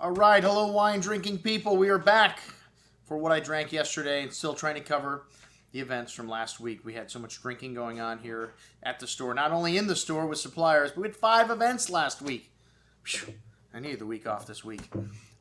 All right, hello, wine drinking people. We are back for what I drank yesterday and still trying to cover the events from last week. We had so much drinking going on here at the store, not only in the store with suppliers, but we had 5 events last week. Whew, I needed the week off this week.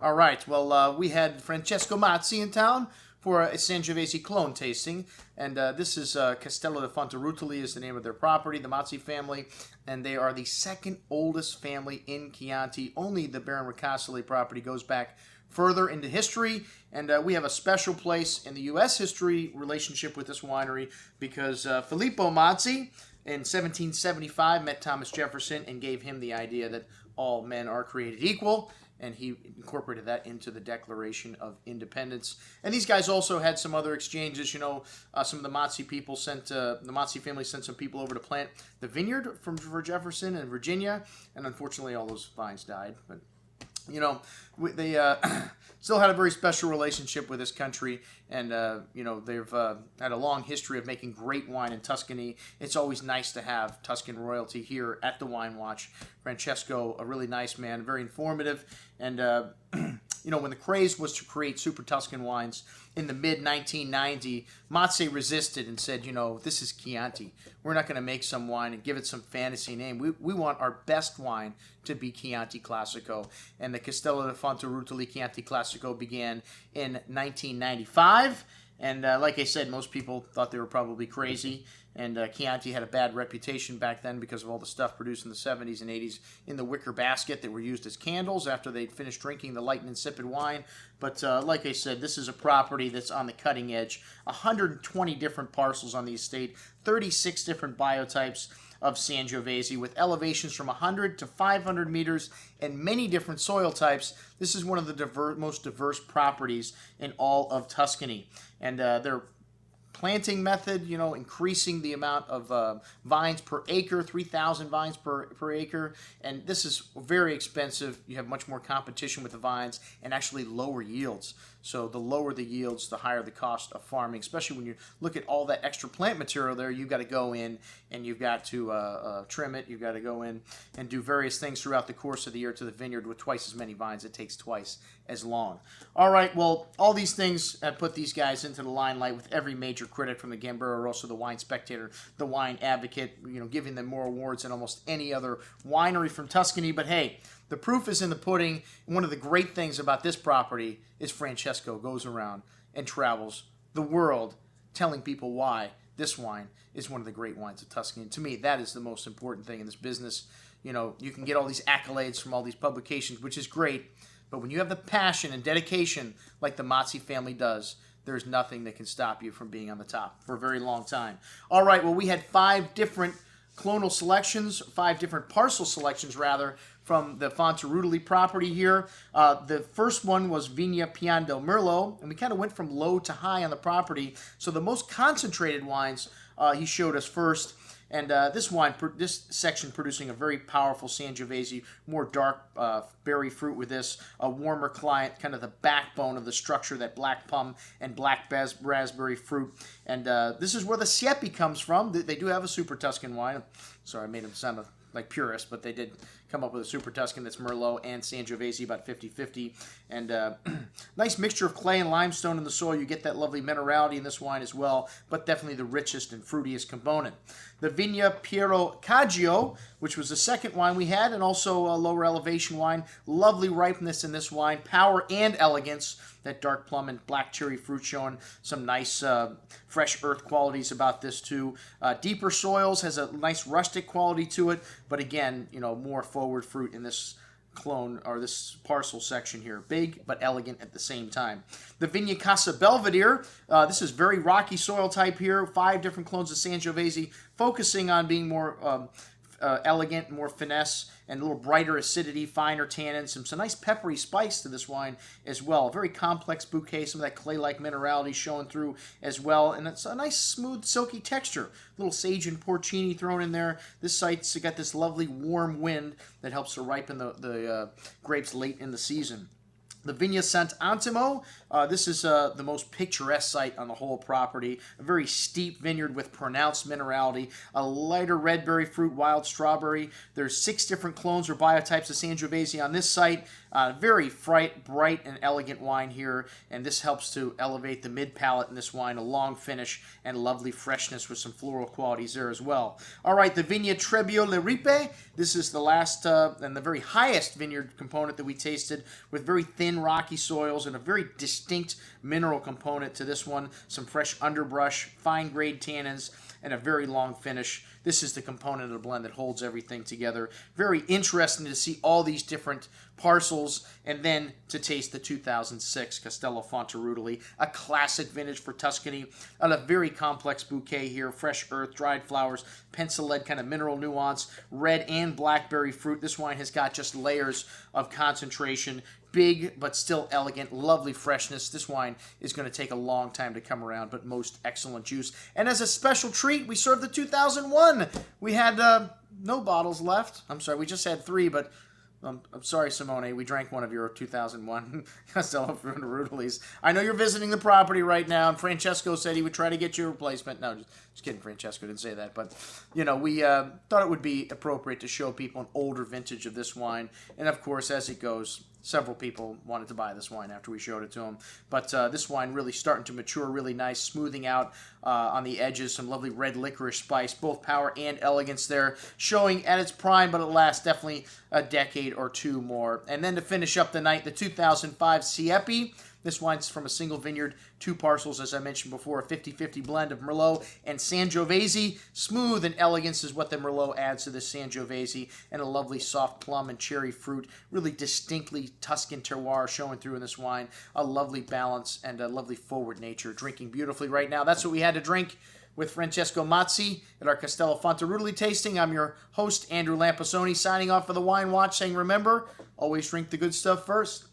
All right, well, we had Francesco Mazzi in town for a Sangiovese clone tasting, and this is Castello di Fonterutoli is the name of their property, the Mazzi family, and they are the second oldest family in Chianti. Only the Baron Ricasoli property goes back further into history, and we have a special place in the U.S. history relationship with this winery because Filippo Mazzi in 1775 met Thomas Jefferson and gave him the idea that all men are created equal, and he incorporated that into the Declaration of Independence. And these guys also had some other exchanges. You know, some of the Mazzi people sent, the Mazzi family sent some people over to plant the vineyard for Jefferson in Virginia, and unfortunately all those vines died. But you know, they still had a very special relationship with this country, and you know, they've had a long history of making great wine in Tuscany. It's always nice to have Tuscan royalty here at the Wine Watch. Francesco, a really nice man, very informative, and you know, when the craze was to create super Tuscan wines in the mid-1990, Mazzi resisted and said, you know, this is Chianti. We're not going to make some wine and give it some fantasy name. We want our best wine to be Chianti Classico. And the Castello di Fonterutoli Chianti Classico began in 1995. And like I said, most people thought they were probably crazy. And Chianti had a bad reputation back then because of all the stuff produced in the 70s and 80s in the wicker basket that were used as candles after they'd finished drinking the light and insipid wine. But like I said, this is a property that's on the cutting edge. 120 different parcels on the estate, 36 different biotypes of Sangiovese with elevations from 100 to 500 meters and many different soil types. This is one of the most diverse properties in all of Tuscany. And their planting method, you know, increasing the amount of vines per acre, 3,000 vines per acre. And this is very expensive. You have much more competition with the vines and actually lower yields. So the lower the yields, the higher the cost of farming, especially when you look at all that extra plant material there. You've got to go in and you've got to trim it. You've got to go in and do various things throughout the course of the year to the vineyard with twice as many vines. It takes twice as long. All right, well, all these things have put these guys into the limelight with every major critic from the Gambero Rosso, the Wine Spectator, the Wine Advocate, you know, giving them more awards than almost any other winery from Tuscany. But hey, the proof is in the pudding. One of the great things about this property is Francesco goes around and travels the world telling people why this wine is one of the great wines of Tuscany. And to me, that is the most important thing in this business. You know, you can get all these accolades from all these publications, which is great. But when you have the passion and dedication like the Mazzi family does, there's nothing that can stop you from being on the top for a very long time. All right, well, we had 5 different clonal selections, 5 different parcel selections, rather, from the Fonterutoli property here. The first one was Vigna Pian del Merlot, and we kind of went from low to high on the property. So the most concentrated wines he showed us first. And this section producing a very powerful Sangiovese, more dark berry fruit with this, a warmer client, kind of the backbone of the structure, that black plum and black raspberry fruit. And this is where the Siepi comes from. They do have a super Tuscan wine. Sorry, I made them sound like purists, but they did come up with a super Tuscan that's Merlot and Sangiovese, about 50-50. And nice mixture of clay and limestone in the soil. You get that lovely minerality in this wine as well, but definitely the richest and fruitiest component. The Vigna Piero Caggio, which was the second wine we had, and also a lower elevation wine. Lovely ripeness in this wine, power and elegance. That dark plum and black cherry fruit showing some nice fresh earth qualities about this too. Deeper soils, has a nice rustic quality to it, but again, you know, more forward fruit in this clone or this parcel section here. Big but elegant at the same time. The Vigna Casa Belvedere, this is very rocky soil type here. 5 different clones of Sangiovese, focusing on being more elegant, more finesse, and a little brighter acidity, finer tannins, some nice peppery spice to this wine as well. A very complex bouquet, some of that clay-like minerality showing through as well, and it's a nice, smooth, silky texture. A little sage and porcini thrown in there. This site's got this lovely warm wind that helps to ripen the grapes late in the season. The Vigna Sant'Antimo, this is the most picturesque site on the whole property. A very steep vineyard with pronounced minerality, a lighter red berry fruit, wild strawberry. There's 6 different clones or biotypes of Sangiovese on this site. Very bright and elegant wine here, and this helps to elevate the mid palate in this wine. A long finish and lovely freshness with some floral qualities there as well. All right, the Vigna Trebbio Le Ripe. This is the last and the very highest vineyard component that we tasted, with very thin, rocky soils and a very distinct mineral component to this one. Some fresh underbrush, fine grade tannins, and a very long finish. This is the component of the blend that holds everything together. Very interesting to see all these different parcels, and then to taste the 2006 Castello di fonterutoli, a classic vintage for Tuscany, and a very complex bouquet here. Fresh earth, dried flowers, pencil lead kind of mineral nuance, red and blackberry fruit. This wine has got just layers of concentration. Big, but still elegant, lovely freshness. This wine is going to take a long time to come around, but most excellent juice. And as a special treat, we served the 2001. We had no bottles left. I'm sorry, we just had 3, but I'm sorry, Simone. We drank one of your 2001 Castello di fonterutolis. I know you're visiting the property right now, and Francesco said he would try to get you a replacement. No, just kidding. Francesco didn't say that. But, you know, we thought it would be appropriate to show people an older vintage of this wine. And, of course, as it goes, several people wanted to buy this wine after we showed it to them. But this wine really starting to mature really nice, smoothing out on the edges, some lovely red licorice spice, both power and elegance there, showing at its prime, but it lasts definitely a decade or 2 more. And then to finish up the night, the 2005 Siepi. This wine's from a single vineyard, 2 parcels, as I mentioned before, a 50-50 blend of Merlot and Sangiovese. Smooth and elegance is what the Merlot adds to the Sangiovese, and a lovely soft plum and cherry fruit. Really distinctly Tuscan terroir showing through in this wine. A lovely balance and a lovely forward nature. Drinking beautifully right now. That's what we had to drink with Francesco Mazzi at our Castello di fonterutoli tasting. I'm your host, Andrew Lampasoni, signing off for the Wine Watch, saying remember, always drink the good stuff first.